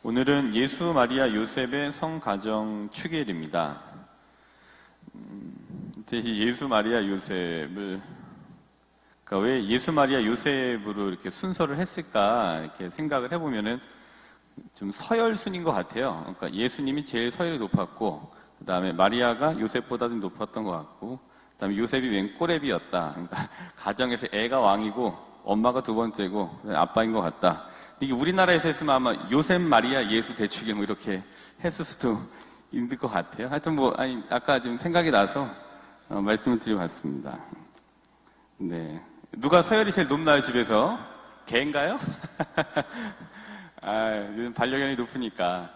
오늘은 예수, 마리아, 요셉의 성가정 축일입니다. 이제 이 예수, 마리아, 요셉을 그러니까 왜 예수, 마리아, 요셉으로 이렇게 순서를 했을까 이렇게 생각을 해보면은 좀 서열순인 것 같아요. 그러니까 예수님이 제일 서열이 높았고, 그 다음에 마리아가 요셉보다 좀 높았던 것 같고, 그 다음에 요셉이 웬 꼬레비였다. 그러니까 가정에서 애가 왕이고 엄마가 두 번째고 아빠인 것 같다. 이게 우리나라에서 했으면 아마 요셉, 마리아, 예수 대축일 뭐 이렇게 했을 수도 있을 것 같아요. 하여튼 아까 좀 생각이 나서 말씀을 드려봤습니다. 네. 누가 서열이 제일 높나요, 집에서? 개인가요? 요즘 반려견이 높으니까.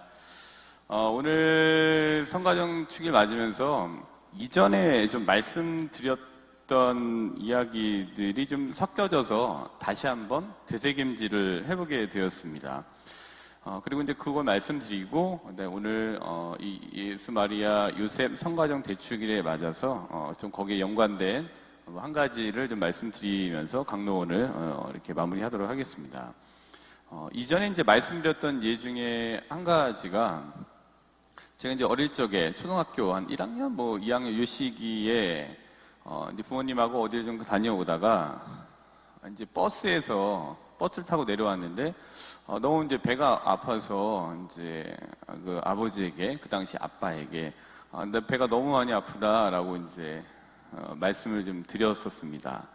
오늘 성가정 축일 맞으면서 이전에 좀 말씀드렸던 이야기들이 좀 섞여져서 다시 한번 되새김질을 해보게 되었습니다. 그리고 이제 그걸 말씀드리고, 네, 오늘 이 예수, 마리아, 요셉 성가정 대축일에 맞아서 좀 거기에 연관된 한 가지를 좀 말씀드리면서 강론을 이렇게 마무리하도록 하겠습니다. 이전에 이제 말씀드렸던 예 중에 한 가지가 제가 이제 어릴 적에 초등학교 한 1학년, 2학년 요 시기에 이제 부모님하고 어디를 좀 다녀오다가 이제 버스를 타고 내려왔는데 너무 이제 배가 아파서 이제 그 아버지에게 그 당시 아빠에게 내 배가 너무 많이 아프다라고 이제 말씀을 좀 드렸었습니다.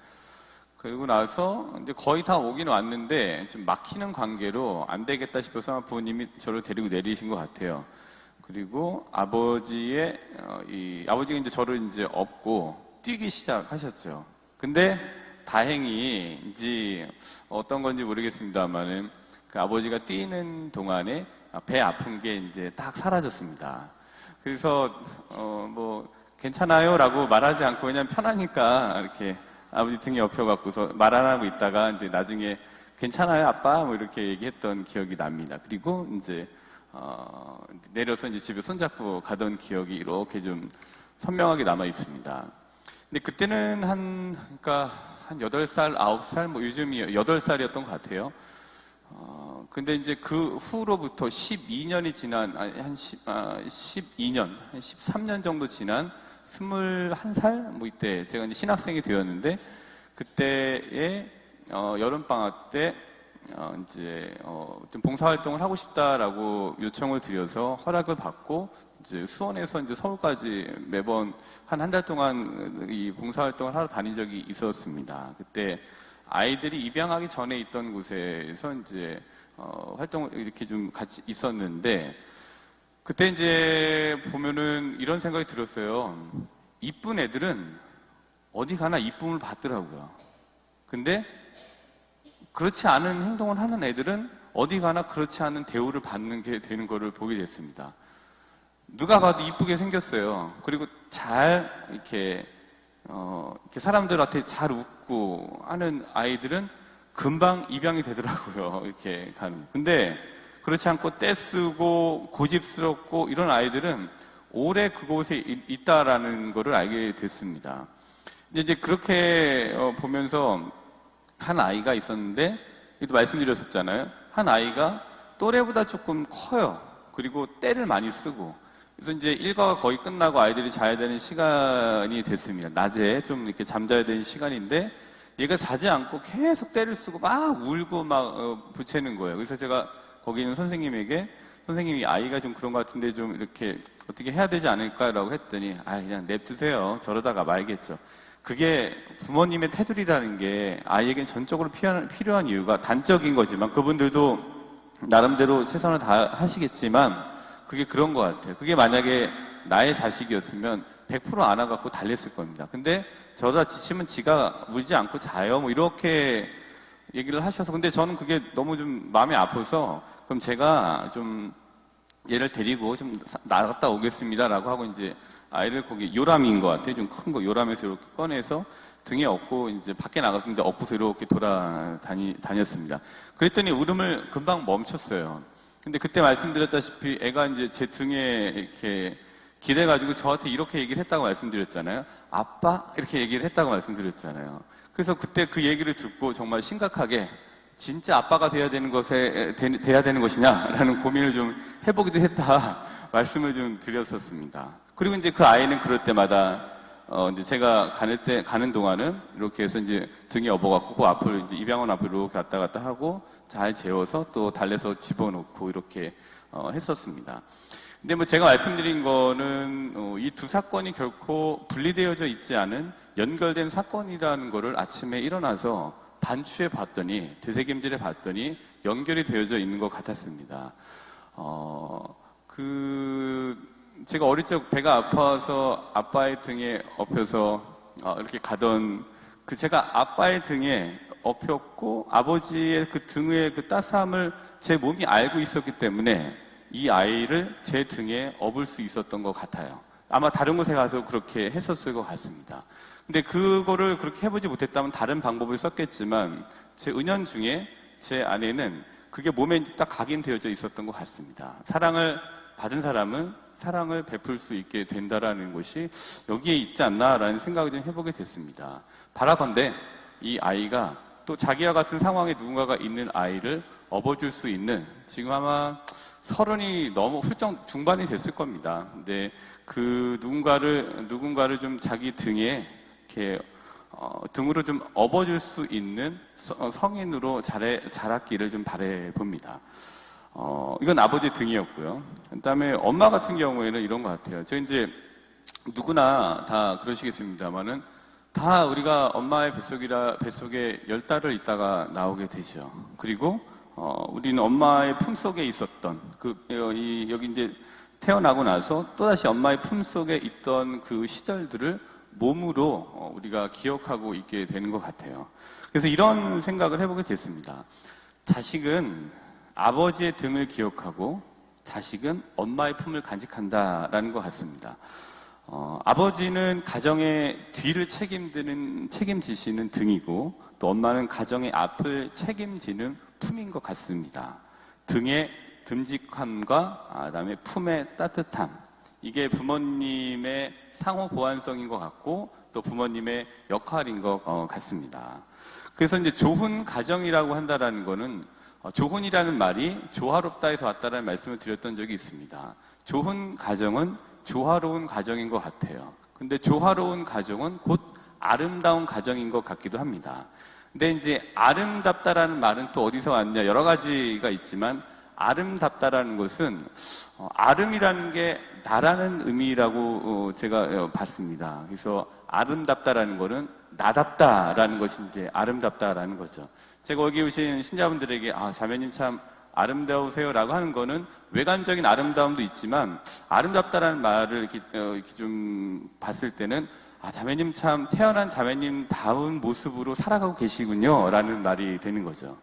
그리고 나서 이제 거의 다 오긴 왔는데 좀 막히는 관계로 안 되겠다 싶어서 부모님이 저를 데리고 내리신 것 같아요. 그리고 아버지가 이제 저를 이제 업고 뛰기 시작하셨죠. 근데 다행히 어떤 건지 모르겠습니다만은 그 아버지가 뛰는 동안에 배 아픈 게 이제 딱 사라졌습니다. 그래서 괜찮아요 라고 말하지 않고 그냥 편하니까 이렇게 아버지 등에 엎여갖고서 말 안 하고 있다가 이제 나중에 괜찮아요 아빠 이렇게 얘기했던 기억이 납니다. 그리고 이제 내려서 이제 집에 손잡고 가던 기억이 이렇게 좀 선명하게 남아 있습니다. 근데 그때는 한 8살, 9살, 요즘이 8살이었던 것 같아요. 근데 이제 그 후로부터 12년이 지난, 한 13년 정도 지난 21살? 이때 제가 이제 신학생이 되었는데, 그때에, 여름방학 때, 좀 봉사활동을 하고 싶다라고 요청을 드려서 허락을 받고, 이제 수원에서 이제 서울까지 매번 한 달 동안 이 봉사활동을 하러 다닌 적이 있었습니다. 그때 아이들이 입양하기 전에 있던 곳에서 이제, 활동을 이렇게 좀 같이 있었는데, 그때 이제 보면은 이런 생각이 들었어요. 이쁜 애들은 어디 가나 이쁨을 받더라고요. 근데 그렇지 않은 행동을 하는 애들은 어디 가나 그렇지 않은 대우를 받는 게 되는 거를 보게 됐습니다. 누가 봐도 이쁘게 생겼어요. 그리고 잘 이렇게 사람들한테 잘 웃고 하는 아이들은 금방 입양이 되더라고요. 이렇게 가는. 근데 그렇지 않고 떼쓰고 고집스럽고 이런 아이들은 오래 그곳에 있다라는 것을 알게 됐습니다. 이제 그렇게 보면서 한 아이가 있었는데, 이것도 말씀드렸었잖아요. 한 아이가 또래보다 조금 커요. 그리고 때를 많이 쓰고. 그래서 이제 일과가 거의 끝나고 아이들이 자야 되는 시간이 됐습니다. 낮에 좀 이렇게 잠자야 되는 시간인데, 얘가 자지 않고 계속 때를 쓰고 막 울고 막 부채는 거예요. 그래서 제가 거기 있는 선생님이 아이가 좀 그런 것 같은데 좀 이렇게 어떻게 해야 되지 않을까라고 했더니 그냥 냅두세요. 저러다가 말겠죠. 그게 부모님의 테두리라는 게 아이에겐 전적으로 필요한 이유가 단적인 거지만 그분들도 나름대로 최선을 다하시겠지만 그게 그런 것 같아요. 그게 만약에 나의 자식이었으면 100% 안아갖고 달랬을 겁니다. 근데 저러다 지치면 지가 울지 않고 자요. 이렇게 얘기를 하셔서 근데 저는 그게 너무 좀 마음이 아파서 그럼 제가 좀 얘를 데리고 좀 나갔다 오겠습니다라고 하고 이제 아이를 거기 요람인 것 같아요. 좀 큰 거 요람에서 이렇게 꺼내서 등에 업고 이제 밖에 나갔는데 업고서 이렇게 다녔습니다. 그랬더니 울음을 금방 멈췄어요. 근데 그때 말씀드렸다시피 애가 이제 제 등에 이렇게 기대가지고 저한테 이렇게 얘기를 했다고 말씀드렸잖아요. 아빠? 이렇게 얘기를 했다고 말씀드렸잖아요. 그래서 그때 그 얘기를 듣고 정말 심각하게 진짜 아빠가 돼야 되는 돼야 되는 것이냐라는 고민을 좀 해보기도 했다 말씀을 좀 드렸었습니다. 그리고 이제 그 아이는 그럴 때마다 이제 제가 가는 동안은 이렇게 해서 이제 등에 업어갖고 그 앞을 이제 입양원 앞을 이렇게 왔다 갔다 하고 잘 재워서 또 달래서 집어넣고 이렇게 했었습니다. 근데 뭐 제가 말씀드린 거는 이 두 사건이 결코 분리되어져 있지 않은 연결된 사건이라는 거를 아침에 일어나서 반추해 봤더니 되새김질해 봤더니 연결이 되어져 있는 것 같았습니다. 제가 어릴 적 배가 아파서 아빠의 등에 엎여서 이렇게 가던 제가 아빠의 등에 엎였고 아버지의 그 등의 그 따스함을 제 몸이 알고 있었기 때문에 이 아이를 제 등에 업을 수 있었던 것 같아요. 아마 다른 곳에 가서 그렇게 했었을 것 같습니다. 근데 그거를 그렇게 해보지 못했다면 다른 방법을 썼겠지만 제 은연중에 제 안에는 그게 몸에 이제 딱 각인되어져 있었던 것 같습니다. 사랑을 받은 사람은 사랑을 베풀 수 있게 된다라는 것이 여기에 있지 않나라는 생각을 좀 해보게 됐습니다. 바라건대 이 아이가 또 자기와 같은 상황에 누군가가 있는 아이를 업어줄 수 있는 지금 아마 30이 너무 훌쩍 중반이 됐을 겁니다. 근데 그 누군가를 좀 자기 등에 이렇게 등으로 좀 업어줄 수 있는 성인으로 자랐기를 좀 바라봅니다. 이건 아버지 등이었고요. 그 다음에 엄마 같은 경우에는 이런 것 같아요. 저 이제 누구나 다 그러시겠습니다만은 다 우리가 엄마의 뱃속에 10달을 있다가 나오게 되죠. 그리고 우리는 엄마의 품속에 있었던 여기 이제 태어나고 나서 또다시 엄마의 품속에 있던 그 시절들을 몸으로 우리가 기억하고 있게 되는 것 같아요. 그래서 이런 생각을 해보게 됐습니다. 자식은 아버지의 등을 기억하고 자식은 엄마의 품을 간직한다라는 것 같습니다. 아버지는 가정의 뒤를 책임지시는 등이고 또 엄마는 가정의 앞을 책임지는 품인 것 같습니다. 등의 듬직함과 그다음에 품의 따뜻함, 이게 부모님의 상호 보완성인 것 같고 또 부모님의 역할인 것 같습니다. 그래서 이제 좋은 가정이라고 한다라는 거는 좋은이라는 말이 조화롭다에서 왔다라는 말씀을 드렸던 적이 있습니다. 좋은 가정은 조화로운 가정인 것 같아요. 근데 조화로운 가정은 곧 아름다운 가정인 것 같기도 합니다. 근데 이제 아름답다라는 말은 또 어디서 왔냐, 여러 가지가 있지만 아름답다라는 것은 아름이라는 게 나라는 의미라고 제가 봤습니다. 그래서 아름답다라는 거는 나답다라는 것이 이제 아름답다라는 거죠. 제가 여기 오신 신자분들에게 자매님 참 아름다우세요라고 하는 거는 외관적인 아름다움도 있지만 아름답다라는 말을 이렇게 좀 봤을 때는 자매님 참 태어난 자매님 다운 모습으로 살아가고 계시군요 라는 말이 되는 거죠.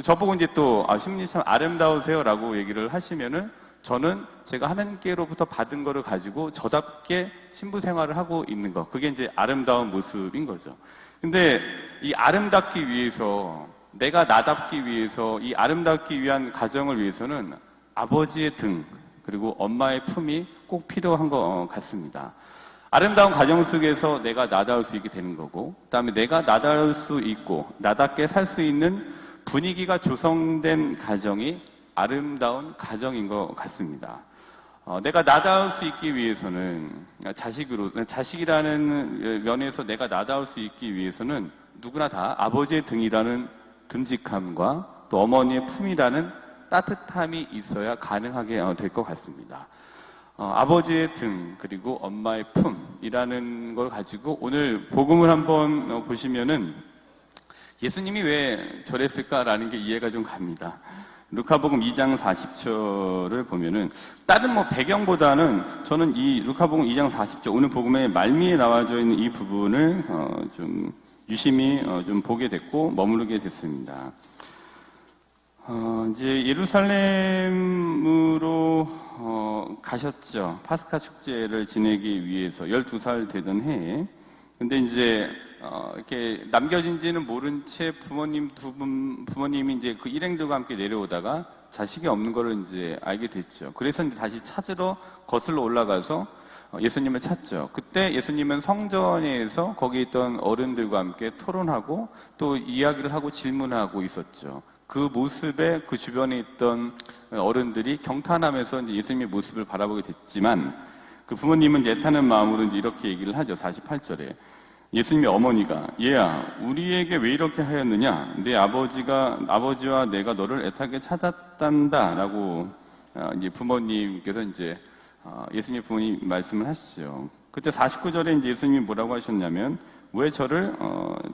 저보고 이제 또 신부님 참 아름다우세요라고 얘기를 하시면은 저는 제가 하나님께로부터 받은 거를 가지고 저답게 신부 생활을 하고 있는 거, 그게 이제 아름다운 모습인 거죠. 근데 이 아름답기 위해서, 내가 나답기 위해서, 이 아름답기 위한 가정을 위해서는 아버지의 등 그리고 엄마의 품이 꼭 필요한 것 같습니다. 아름다운 가정 속에서 내가 나다울 수 있게 되는 거고, 그다음에 내가 나다울 수 있고 나답게 살 수 있는 분위기가 조성된 가정이 아름다운 가정인 것 같습니다. 내가 나다울 수 있기 위해서는 자식이라는 면에서 내가 나다울 수 있기 위해서는 누구나 다 아버지의 등이라는 듬직함과 또 어머니의 품이라는 따뜻함이 있어야 가능하게 될 것 같습니다. 아버지의 등 그리고 엄마의 품이라는 걸 가지고 오늘 복음을 한번 보시면은 예수님이 왜 저랬을까라는 게 이해가 좀 갑니다. 루카복음 2장 40절을 보면은 다른 배경보다는 저는 이 루카복음 2장 40절 오늘 복음의 말미에 나와져 있는 이 부분을 좀 유심히 좀 보게 됐고 머무르게 됐습니다. 이제 예루살렘으로 가셨죠. 파스카 축제를 지내기 위해서 12살 되던 해에. 근데 이제 이렇게 남겨진지는 모른 채 부모님이 이제 그 일행들과 함께 내려오다가 자식이 없는 거를 이제 알게 됐죠. 그래서 이제 다시 찾으러 거슬러 올라가서 예수님을 찾죠. 그때 예수님은 성전에서 거기 있던 어른들과 함께 토론하고 또 이야기를 하고 질문하고 있었죠. 그 모습에 그 주변에 있던 어른들이 경탄하면서 이제 예수님의 모습을 바라보게 됐지만 그 부모님은 애타는 마음으로 이제 이렇게 얘기를 하죠. 48절에. 예수님의 어머니가 얘야 우리에게 왜 이렇게 하였느냐 내 아버지와 내가 너를 애타게 찾았단다 라고 이제 부모님께서 이제 예수님의 부모님 말씀을 하시죠. 그때 49절에 이제 예수님이 뭐라고 하셨냐면 왜 저를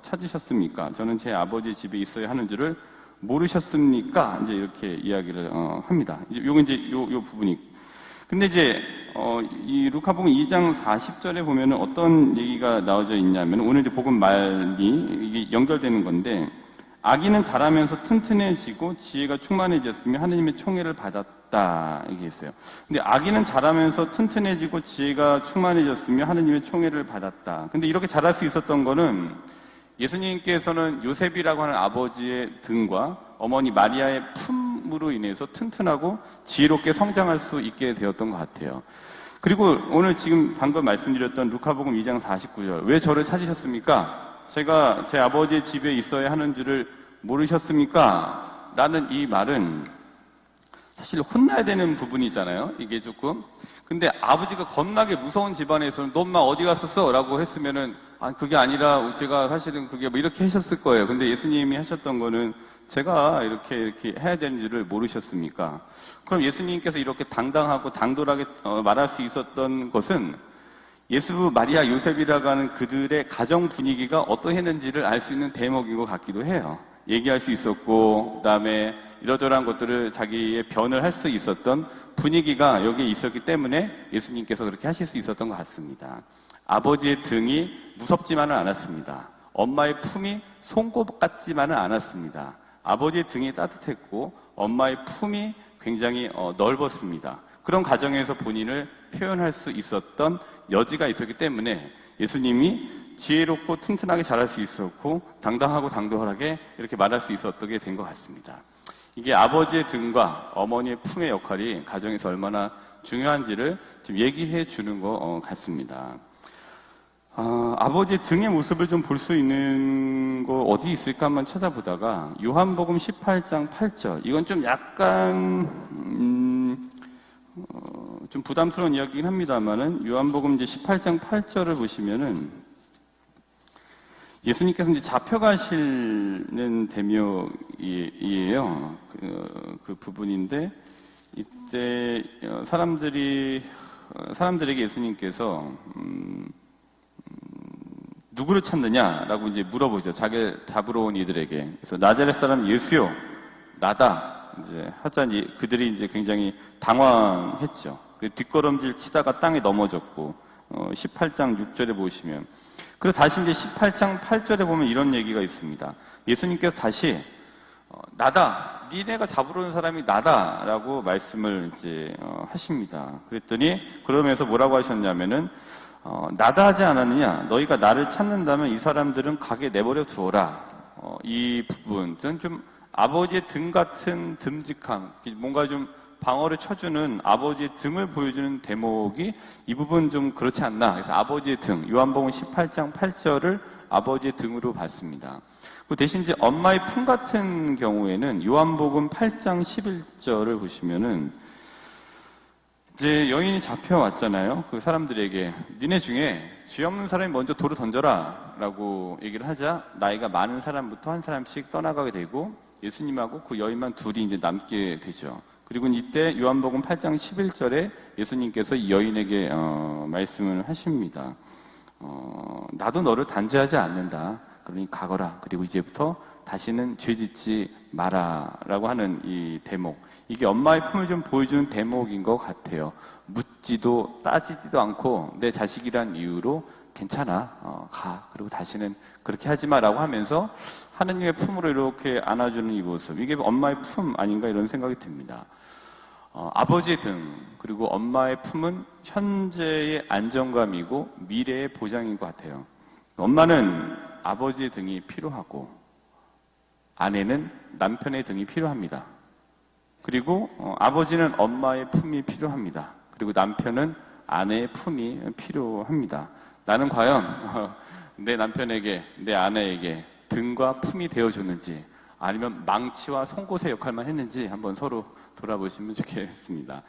찾으셨습니까? 저는 제 아버지 집에 있어야 하는 줄을 모르셨습니까? 이제 이렇게 이야기를 합니다. 이제 요거 이제 요 부분이. 근데 이제 이 루카복음 2장 40절에 보면은 어떤 얘기가 나와져 있냐면 오늘 이제 복음 말이 이게 연결되는 건데 아기는 자라면서 튼튼해지고 지혜가 충만해졌으며 하느님의 총애를 받았다 이게 있어요. 근데 아기는 자라면서 튼튼해지고 지혜가 충만해졌으며 하느님의 총애를 받았다. 근데 이렇게 자랄 수 있었던 거는 예수님께서는 요셉이라고 하는 아버지의 등과 어머니 마리아의 품으로 인해서 튼튼하고 지혜롭게 성장할 수 있게 되었던 것 같아요. 그리고 오늘 지금 방금 말씀드렸던 루카복음 2장 49절 왜 저를 찾으셨습니까? 제가 제 아버지의 집에 있어야 하는 줄을 모르셨습니까? 라는 이 말은 사실 혼나야 되는 부분이잖아요. 이게 조금. 근데 아버지가 겁나게 무서운 집안에서는 너 엄마 어디 갔었어? 라고 했으면은 그게 아니라 제가 사실은 그게 뭐 이렇게 하셨을 거예요. 근데 예수님이 하셨던 거는 제가 이렇게 해야 되는지를 모르셨습니까? 그럼 예수님께서 이렇게 당당하고 당돌하게 말할 수 있었던 것은 예수, 마리아, 요셉이라고 하는 그들의 가정 분위기가 어떠했는지를 알 수 있는 대목인 것 같기도 해요. 얘기할 수 있었고, 그 다음에 이러저러한 것들을 자기의 변을 할 수 있었던 분위기가 여기에 있었기 때문에 예수님께서 그렇게 하실 수 있었던 것 같습니다. 아버지의 등이 무섭지만은 않았습니다. 엄마의 품이 송곳 같지만은 않았습니다. 아버지의 등이 따뜻했고 엄마의 품이 굉장히 넓었습니다. 그런 가정에서 본인을 표현할 수 있었던 여지가 있었기 때문에 예수님이 지혜롭고 튼튼하게 자랄 수 있었고 당당하고 당돌하게 이렇게 말할 수 있었게 된 것 같습니다. 이게 아버지의 등과 어머니의 품의 역할이 가정에서 얼마나 중요한지를 좀 얘기해 주는 것 같습니다. 아버지의 등의 모습을 좀 볼 수 있는 거 어디 있을까 한번 찾아보다가 요한복음 18장 8절 이건 좀 약간 좀 부담스러운 이야기긴 합니다만은 요한복음 이제 18장 8절을 보시면은 예수님께서 이제 잡혀가시는 대목이에요. 그 부분인데 이때 사람들에게 예수님께서 누구를 찾느냐라고 이제 물어보죠. 자기를 잡으러 온 이들에게. 그래서 나자렛 사람 예수요, 나다. 이제 하자니 그들이 이제 굉장히 당황했죠. 뒷걸음질 치다가 땅에 넘어졌고 18장 6절에 보시면 그리고 다시 이제 18장 8절에 보면 이런 얘기가 있습니다. 예수님께서 다시 나다, 니네가 잡으러 온 사람이 나다라고 말씀을 이제 하십니다. 그랬더니 그러면서 뭐라고 하셨냐면은 나다 하지 않았느냐? 너희가 나를 찾는다면 이 사람들은 가게 내버려 두어라. 이 부분은 좀 아버지의 등 같은 듬직함, 뭔가 좀 방어를 쳐주는 아버지의 등을 보여주는 대목이 이 부분 좀 그렇지 않나. 그래서 아버지의 등, 요한복음 18장 8절을 아버지의 등으로 봤습니다. 그 대신 이제 엄마의 품 같은 경우에는 요한복음 8장 11절을 보시면은 이제 여인이 잡혀왔잖아요. 그 사람들에게 니네 중에 죄 없는 사람이 먼저 돌을 던져라 라고 얘기를 하자 나이가 많은 사람부터 한 사람씩 떠나가게 되고 예수님하고 그 여인만 둘이 이제 남게 되죠. 그리고 이때 요한복음 8장 11절에 예수님께서 이 여인에게 말씀을 하십니다. 나도 너를 단죄하지 않는다. 그러니 가거라. 그리고 이제부터 다시는 죄짓지 마라 라고 하는 이 대목. 이게 엄마의 품을 좀 보여주는 대목인 것 같아요. 묻지도 따지지도 않고 내 자식이란 이유로 괜찮아. 가. 그리고 다시는 그렇게 하지 마라고 하면서 하느님의 품으로 이렇게 안아주는 이 모습. 이게 엄마의 품 아닌가 이런 생각이 듭니다. 아버지의 등 그리고 엄마의 품은 현재의 안정감이고 미래의 보장인 것 같아요. 엄마는 아버지의 등이 필요하고 아내는 남편의 등이 필요합니다. 그리고 아버지는 엄마의 품이 필요합니다. 그리고 남편은 아내의 품이 필요합니다. 나는 과연 내 남편에게 내 아내에게 등과 품이 되어줬는지 아니면 망치와 송곳의 역할만 했는지 한번 서로 돌아보시면 좋겠습니다.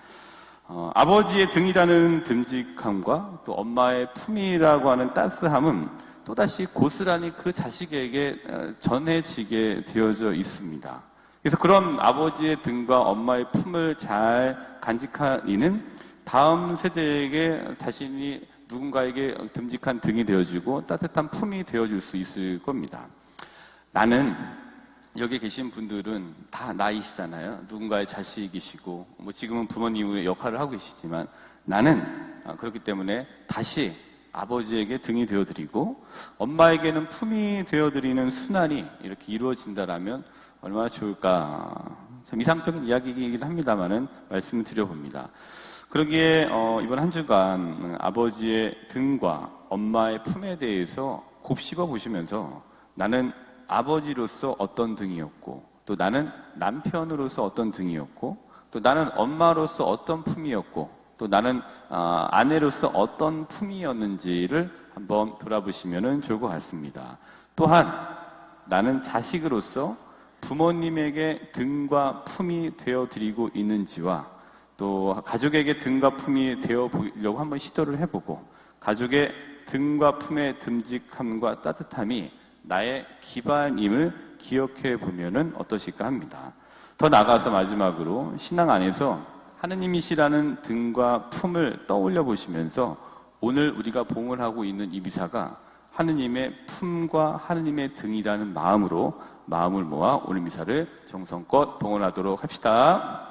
아버지의 등이라는 듬직함과 또 엄마의 품이라고 하는 따스함은 또다시 고스란히 그 자식에게 전해지게 되어져 있습니다. 그래서 그런 아버지의 등과 엄마의 품을 잘 간직한 이는 다음 세대에게 자신이 누군가에게 듬직한 등이 되어주고 따뜻한 품이 되어줄 수 있을 겁니다. 나는, 여기 계신 분들은 다 나이시잖아요. 누군가의 자식이시고 뭐 지금은 부모님의 역할을 하고 계시지만 나는 그렇기 때문에 다시 아버지에게 등이 되어드리고 엄마에게는 품이 되어드리는 순환이 이렇게 이루어진다라면 얼마나 좋을까. 참 이상적인 이야기이긴 합니다만은 말씀을 드려봅니다. 그러기에 이번 한 주간 아버지의 등과 엄마의 품에 대해서 곱씹어 보시면서 나는 아버지로서 어떤 등이었고 또 나는 남편으로서 어떤 등이었고 또 나는 엄마로서 어떤 품이었고 또 나는 아내로서 어떤 품이었는지를 한번 돌아보시면 좋을 것 같습니다. 또한 나는 자식으로서 부모님에게 등과 품이 되어드리고 있는지와 또 가족에게 등과 품이 되어보려고 한번 시도를 해보고 가족의 등과 품의 듬직함과 따뜻함이 나의 기반임을 기억해 보면은 어떠실까 합니다. 더 나아가서 마지막으로 신앙 안에서 하느님이시라는 등과 품을 떠올려 보시면서 오늘 우리가 봉헌하고 있는 이 미사가 하느님의 품과 하느님의 등이라는 마음으로 마음을 모아 오늘 미사를 정성껏 봉헌하도록 합시다.